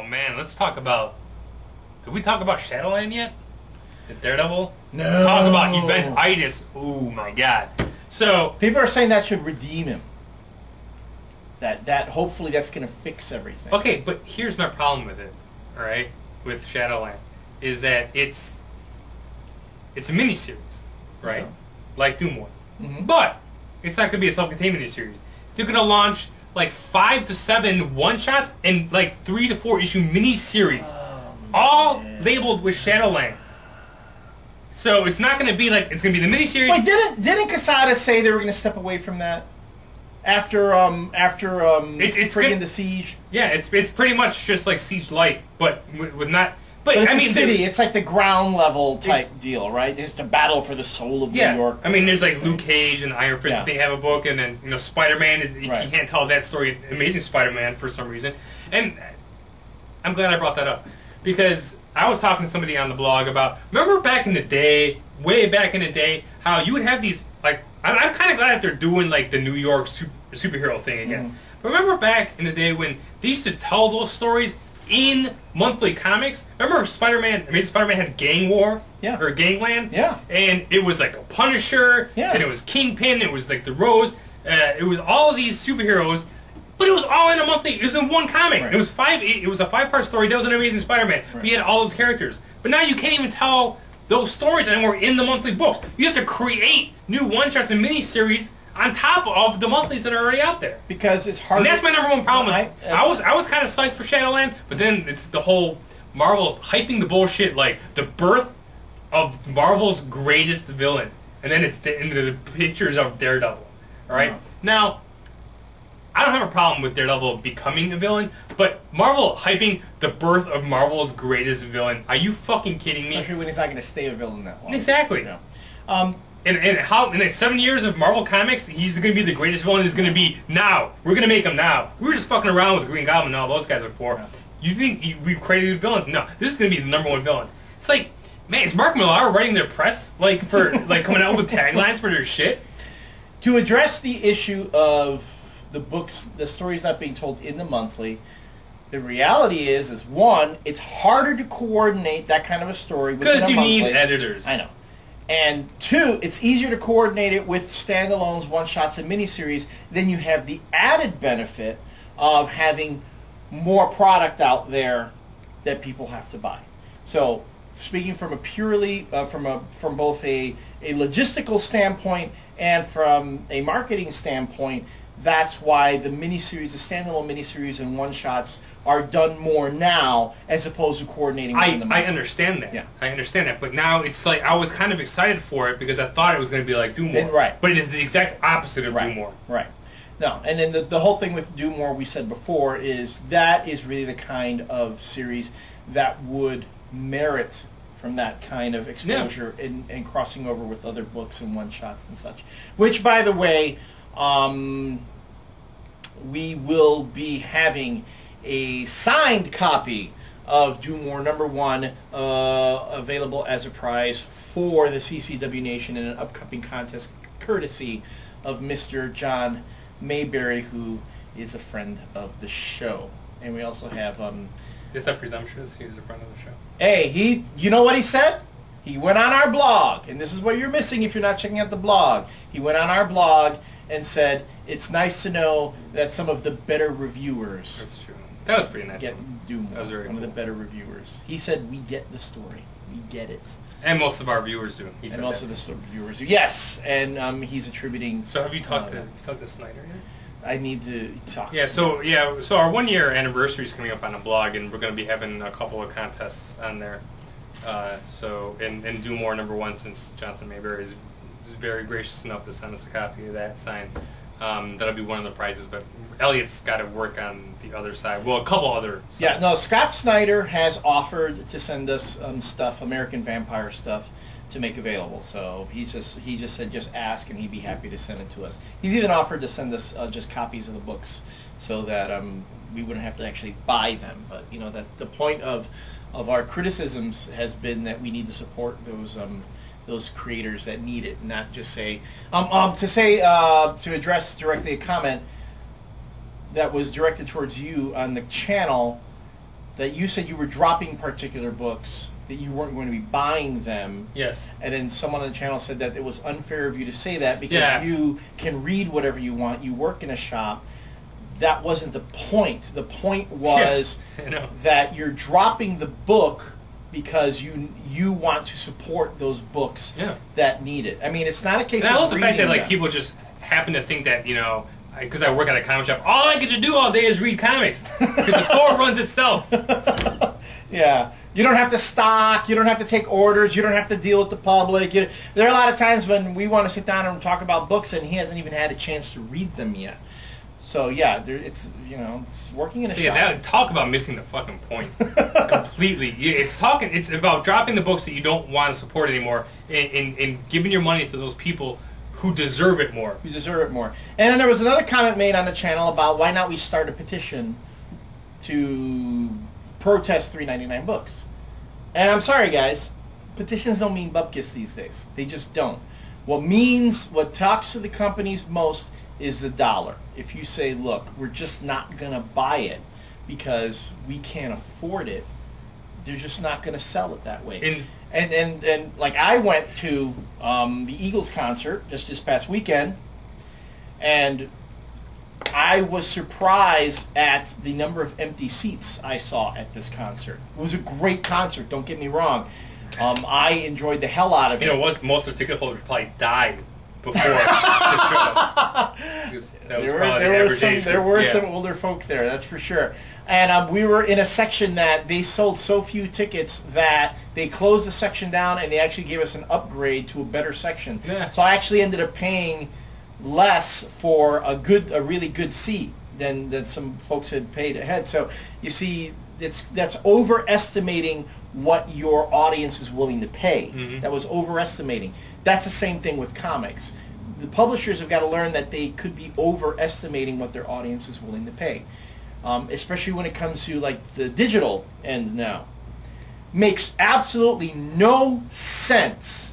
man, let's talk about... Did we talk about Shadowland yet? The Daredevil? No. Talk about event-itis. Oh my god. So... People are saying that should redeem him. That hopefully that's going to fix everything. Okay, but here's my problem with it, alright? With Shadowland. Is that it's a miniseries, right? Yeah. Like Doom War. Mm-hmm. But it's not going to be a self-contained miniseries. They're going to launch like 5 to 7 one-shots and like 3 to 4 issue miniseries. All labeled with Shadowland. So it's not going to be like, it's going to be the miniseries. Wait, didn't Quesada say they were going to step away from that? After it's friggin' the Siege? Yeah, it's pretty much just like Siege Light, but with not... But it's I mean, a city. It's like the ground level type deal, right? There's the battle for the soul of New York. I mean, there's like Luke Cage and Iron Fist. Yeah. They have a book, and then Spider-Man is you Right. can't tell that story. Amazing Spider-Man for some reason, and I'm glad I brought that up because I was talking to somebody on the blog about. Remember back in the day, way back in the day, how you would have these like. I'm kind of glad that they're doing like the New York superhero thing again. Mm-hmm. But remember back in the day when they used to tell those stories in monthly comics? Remember Spider-Man, Amazing Spider-Man had Gang War? Yeah. Or Gangland? Yeah. And it was like the Punisher, Yeah. and it was Kingpin, it was like the Rose, it was all of these superheroes, but it was all in a monthly, it was in one comic. Right. It was a 5-part story, that was an Amazing Spider-Man. Right. But you had all those characters. But now you can't even tell those stories anymore in the monthly books. You have to create new one-shots and miniseries on top of the monthlies that are already out there. Because it's hard. And that's my number one problem. I I was kind of psyched for Shadowland, but then it's the whole Marvel hyping the bullshit like the birth of Marvel's greatest villain, and then it's into the pictures of Daredevil. All right, now I don't have a problem with Daredevil becoming a villain, but Marvel hyping the birth of Marvel's greatest villain. Are you fucking kidding me? Especially when he's not going to stay a villain that long. Exactly. Yeah. And how in the 7 years of Marvel Comics, he's going to be the greatest villain. Is going to be now. We're going to make him now. We were just fucking around with Green Goblin and all those guys before. Yeah. You think we've created villains? No, this is going to be the number one villain. It's like, man, is Mark Millar writing their press like for like coming out with taglines for their shit? To address the issue of the books, the stories not being told in the monthly, the reality is one, it's harder to coordinate that kind of a story within Because a you monthly. need editors. I know. And two, it's easier to coordinate it with standalones, one-shots, and miniseries. Then you have the added benefit of having more product out there that people have to buy. So, speaking from a purely from both a logistical standpoint and from a marketing standpoint, that's why the miniseries, the standalone miniseries and one-shots are done more now as opposed to coordinating within the month. I understand that. Yeah. I understand that. But now it's like I was kind of excited for it because I thought it was going to be like Doom War. Right. But it is the exact opposite of Right. Doom War. Right. No, and then the whole thing with Doom War we said before is that is really the kind of series that would merit from that kind of exposure and crossing over with other books and one-shots and such. Which, by the way, we will be having a signed copy of Doom War #1 available as a prize for the CCW Nation in an upcoming contest courtesy of Mr. John Mayberry, who is a friend of the show. And we also have... Is that presumptuous? He's a friend of the show. Hey, you know what he said? He went on our blog, and this is what you're missing if you're not checking out the blog. He went on our blog and said, it's nice to know that some of the better reviewers... That's true. That was pretty nice. Get Doom War. That was very One cool. of the better reviewers. He said, we get the story. We get it. And most of our viewers do. He said And most that. of the viewers do. Yes, and he's attributing... So have you talked to Snyder yet? I need to talk. Yeah. So our 1 year anniversary is coming up on the blog, and we're going to be having a couple of contests on there. So and Doom War #1, since Jonathan Mayberry is very gracious enough to send us a copy of that signed. That'll be one of the prizes, but Elliot's got to work on the other side. Well, a couple other sides. Yeah, no, Scott Snyder has offered to send us stuff, American Vampire stuff, to make available. So he just said just ask, and he'd be happy to send it to us. He's even offered to send us just copies of the books so that we wouldn't have to actually buy them. But you know that the point of our criticisms has been that we need to support those creators that need it, not just say to address directly a comment that was directed towards you on the channel. that you said you were dropping particular books, that you weren't going to be buying them. Yes. And then someone on the channel said that it was unfair of you to say that because you can read whatever you want. You work in a shop. That wasn't the point. The point was that you're dropping the book because you want to support those books that need it. I mean, it's not a case of I love the fact that them. people just happen to think that, you know, because I work at a comic shop, all I get to do all day is read comics because the store runs itself. Yeah. You don't have to stock. You don't have to take orders. You don't have to deal with the public. There are a lot of times when we want to sit down and talk about books and he hasn't even had a chance to read them yet. So yeah, it's working in a shop. Yeah, talk about missing the fucking point completely. It's about dropping the books that you don't want to support anymore and giving your money to those people who deserve it more. Who deserve it more. And then there was another comment made on the channel about why not we start a petition to protest $3.99 books. And I'm sorry, guys, petitions don't mean bupkis these days. They just don't. What talks to the companies most is the dollar. If you say, look, we're just not going to buy it because we can't afford it, they're just not going to sell it that way. And like I went to the Eagles concert just this past weekend, and I was surprised at the number of empty seats I saw at this concert. It was a great concert, don't get me wrong. I enjoyed the hell out of it. You know, most of the ticket holders probably died before the show. There were some older folk there, that's for sure. And we were in a section that they sold so few tickets that they closed the section down and they actually gave us an upgrade to a better section. Yeah. So I actually ended up paying less for a really good seat than some folks had paid ahead. So you see, that's overestimating what your audience is willing to pay. Mm-hmm. That was overestimating. That's the same thing with comics. The publishers have got to learn that they could be overestimating what their audience is willing to pay, especially when it comes to like the digital end now. Makes absolutely no sense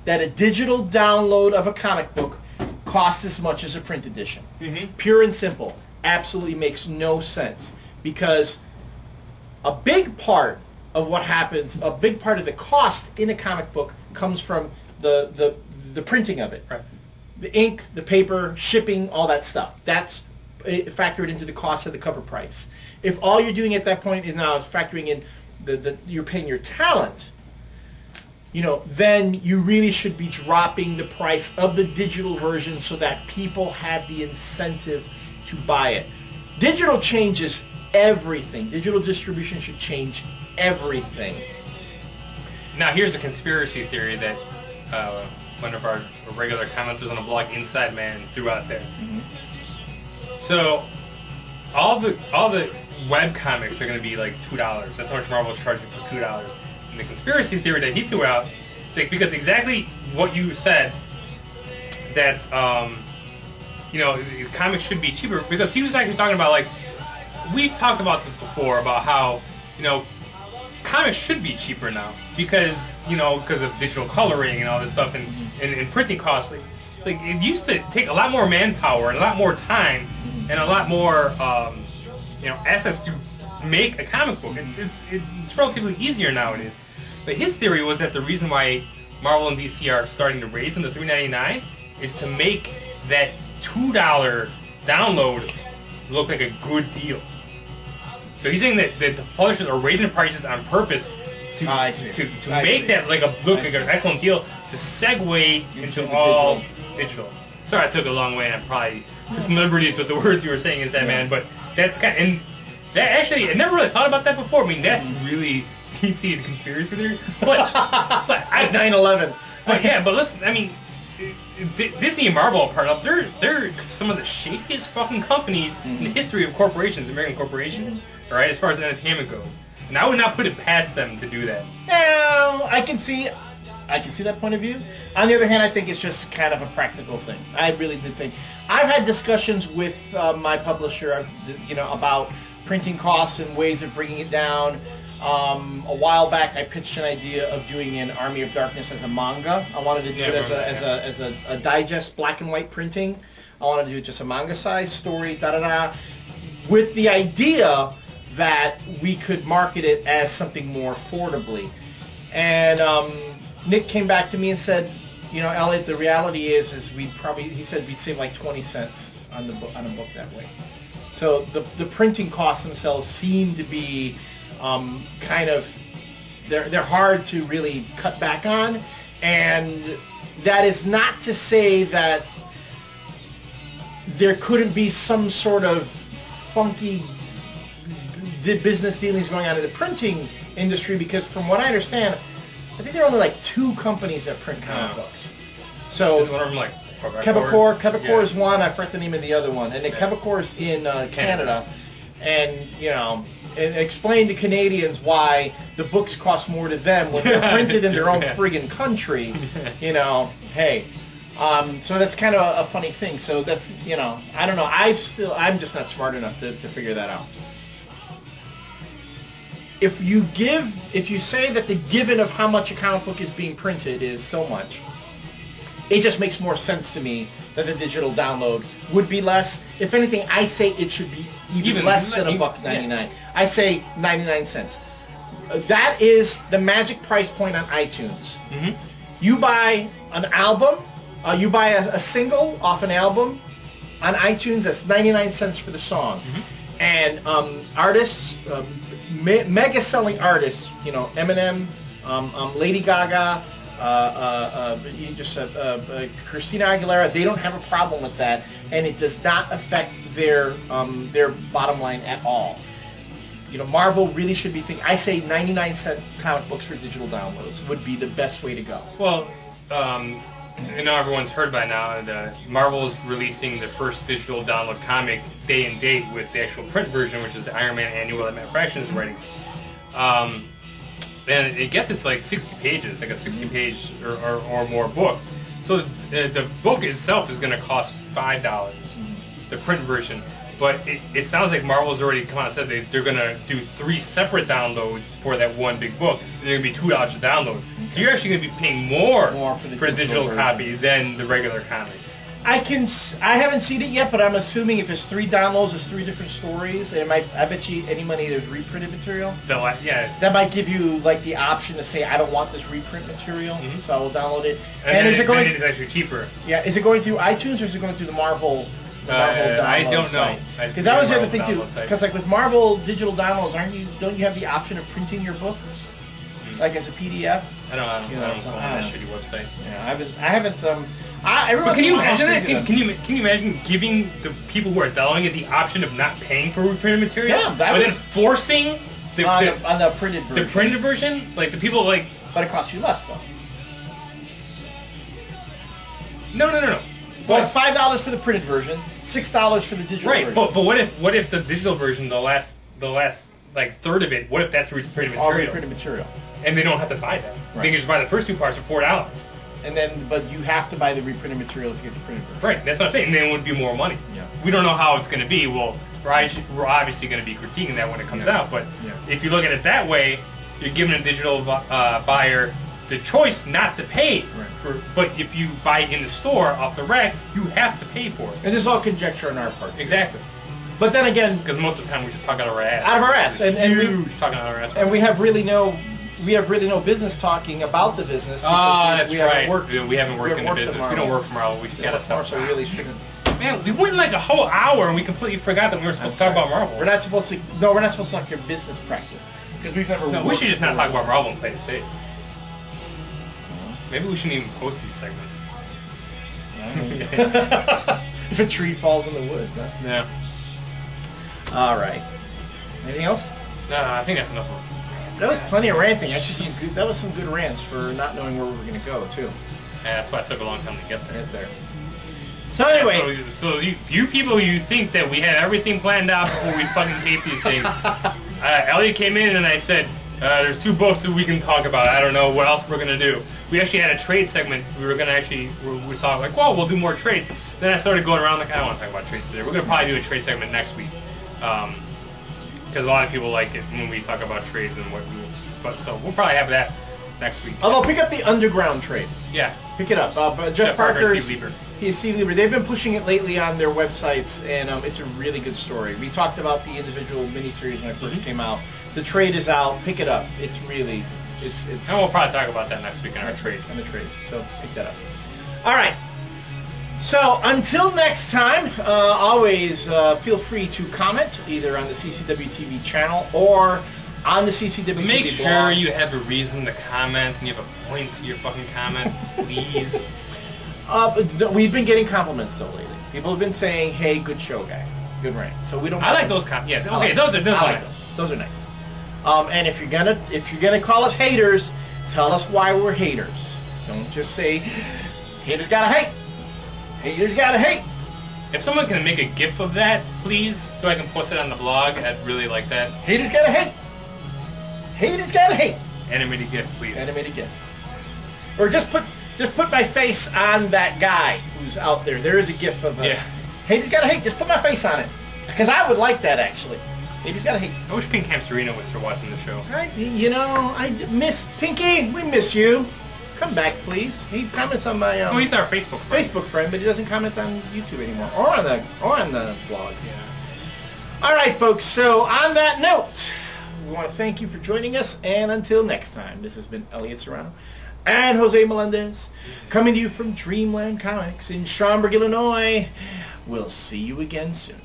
that a digital download of a comic book costs as much as a print edition. Mm-hmm. Pure and simple. Absolutely makes no sense, because a big part of what happens, a big part of the cost in a comic book comes from the printing of it. Right. The ink, the paper, shipping, all that stuff. That's factored into the cost of the cover price. If all you're doing at that point is now factoring in you're paying your talent, then you really should be dropping the price of the digital version so that people have the incentive to buy it. Digital changes everything. Digital distribution should change everything. Now here's a conspiracy theory that one of our regular commenters on the blog, Inside Man, threw out there. Mm-hmm. So all the web comics are going to be like $2. That's how much Marvel's charging for $2. And the conspiracy theory that he threw out is like, because exactly what you said, that comics should be cheaper, because he was actually talking about, like, we've talked about this before about how comics should be cheaper now because of digital coloring and all this stuff and printing costs. Like it used to take a lot more manpower and a lot more time and a lot more assets to make a comic book. It's relatively easier nowadays. But his theory was that the reason why Marvel and DC are starting to raise them to $3.99 is to make that $2 download look like a good deal. So he's saying that the publishers are raising prices on purpose to make that look like an excellent deal, to segue into all digital. Sorry, I took a long way and I probably took some liberties with the words you were saying, Inside Man, but that's and that actually, I never really thought about that before. I mean, that's really deep-seated conspiracy theory. But like 9/11. But listen, I mean, Disney and Marvel are part of, they're some of the shadiest fucking companies in the history of corporations, American corporations, all right, as far as entertainment goes. And I would not put it past them to do that. No, I can see that point of view. On the other hand, I think it's just kind of a practical thing. I really do think. I've had discussions with my publisher, about printing costs and ways of bringing it down. A while back, I pitched an idea of doing an Army of Darkness as a manga. I wanted to do it as a digest, black and white printing. I wanted to do just a manga size story, with the idea that we could market it as something more affordably. And Nick came back to me and said, you know, Elliot, the reality is he said we'd save like 20 cents on a book that way. So the printing costs themselves seem to be kind of, they're hard to really cut back on, and that is not to say that there couldn't be some sort of funky business dealings going on in the printing industry, because from what I understand, I think there are only like 2 companies that print comic books. So is one of them like Quebecor is one. I forget the name of the other one, and then Quebecor is in Canada. And you know, and explain to Canadians why the books cost more to them when they're printed in their own friggin' country. You know, hey. So that's kind of a funny thing. So that's, you know, I don't know. I'm just not smart enough to figure that out. If you say that the given of how much a comic book is being printed is so much, it just makes more sense to me that the digital download would be less. If anything, I say it should be even less than $1.99. Yeah. I say 99 cents. That is the magic price point on iTunes. Mm-hmm. You buy an album, you buy a single off an album on iTunes, that's 99 cents for the song. Mm-hmm. And artists, mega selling artists, you know, Eminem, Lady Gaga, Christina Aguilera, they don't have a problem with that, and it does not affect their bottom line at all. You know, Marvel really should be thinking. I say 99-cent comic books for digital downloads would be the best way to go. Well, I know everyone's heard by now that Marvel's releasing the first digital download comic day and date with the actual print version, which is the Iron Man annual that Matt Fraction is writing. And I guess it's like 60 pages, like a 60-page or more book. So the book itself is going to cost $5, the print version. But it sounds like Marvel's already come out and said they're going to do 3 separate downloads for that one big book. And they're going to be $2 to download. So you're actually going to be paying more for the digital copy than the regular comic. I haven't seen it yet, but I'm assuming if it's 3 downloads, it's 3 different stories. And I bet you any money there's reprinted material. Yeah. That might give you like the option to say, I don't want this reprint material, so I will download it. And is it going? It's actually cheaper. Yeah. Is it going through iTunes or is it going through the Marvel? I don't know. Because that was the other thing too. Because like with Marvel digital downloads, don't you have the option of printing your book, like as a PDF? I don't know that shitty website. Yeah, I haven't. But can you imagine that? Can you imagine giving the people who are downloading it the option of not paying for reprinted material? Yeah, but then forcing on the printed version. The printed version, like the people like. But it costs you less though. No. Well, it's $5 for the printed version, $6 for the digital version. Right, but what if the digital version, the last like third of it, what if that's reprinted material? All reprinted material. And they don't have to buy that. Right. They can just buy the first 2 parts for $4. And then, but you have to buy the reprinted material if you get the printed version. Right, that's what I'm saying. And then it would be more money. Yeah. We don't know how it's going to be. Well, we're obviously going to be critiquing that when it comes out. But if you look at it that way, you're giving a digital buyer the choice not to pay for, but if you buy it in the store off the rack, you have to pay for it. And this is all conjecture on our part. Exactly. But then again, because most of the time we just talk out of our ass. Out of our ass, and talking out of our ass. And we have really no business talking about the business. That's we right. Haven't we haven't worked in the business. We don't work for Marvel. We gotta stop. So really shouldn't. Man, we went like a whole hour and we completely forgot that we were supposed to talk about Marvel. We're not supposed to. No, we're not supposed to talk your business practice because we've never. No, we should just not talk about Marvel and play it safe. Maybe we shouldn't even post these segments. If a tree falls in the woods, huh? Yeah. All right. Anything else? No, I think that's enough. That was plenty of ranting. Actually, that was some good rants for not knowing where we were going to go, too. Yeah, that's why it took a long time to get there. So anyway. Yeah, so you people, you think that we had everything planned out before we fucking hate these things. Elliot came in and I said, there's 2 books that we can talk about. I don't know what else we're going to do. We actually had a trade segment. We were going to we thought like, well, we'll do more trades. Then I started going around like, I don't want to talk about trades today. We're going to probably do a trade segment next week. Because a lot of people like it when we talk about trades and what we will. But so we'll probably have that next week. Although pick up the Underground trade. Yeah. Pick it up. Jeff Parker's He is Steve Lieber. They've been pushing it lately on their websites, and it's a really good story. We talked about the individual miniseries when it first came out. The trade is out. Pick it up. It's really, it's. And we'll probably talk about that next week in our trades. On the trades. So pick that up. All right. So until next time, always feel free to comment either on the CCW TV channel or on the CCW TV Make blog. sure you have a reason to comment and you have a point to your fucking comment, please. We've been getting compliments though lately. People have been saying, "Hey, good show, guys. Good rant." So we don't. I like those comments. Yeah. Okay. Those are nice. Those are nice. And if you're gonna call us haters, tell us why we're haters. Don't just say haters gotta hate. Haters gotta hate. If someone can make a GIF of that, please, so I can post it on the blog, I'd really like that. Haters gotta hate. Haters gotta hate. Animated GIF, please. Animated GIF. Or just put my face on that guy who's out there. There is a GIF of a haters gotta hate. Just put my face on it, because I would like that actually. Haters gotta hate. I wish Pink Hamsterino was still watching the show. I miss Pinky. We miss you. Come back, please. He comments on my he's our Facebook friend. Facebook friend, but he doesn't comment on YouTube anymore, or on the blog. Yeah. All right, folks. So on that note, we want to thank you for joining us, and until next time, this has been Elliot Serrano and Jose Melendez coming to you from Dreamland Comics in Schaumburg, Illinois. We'll see you again soon.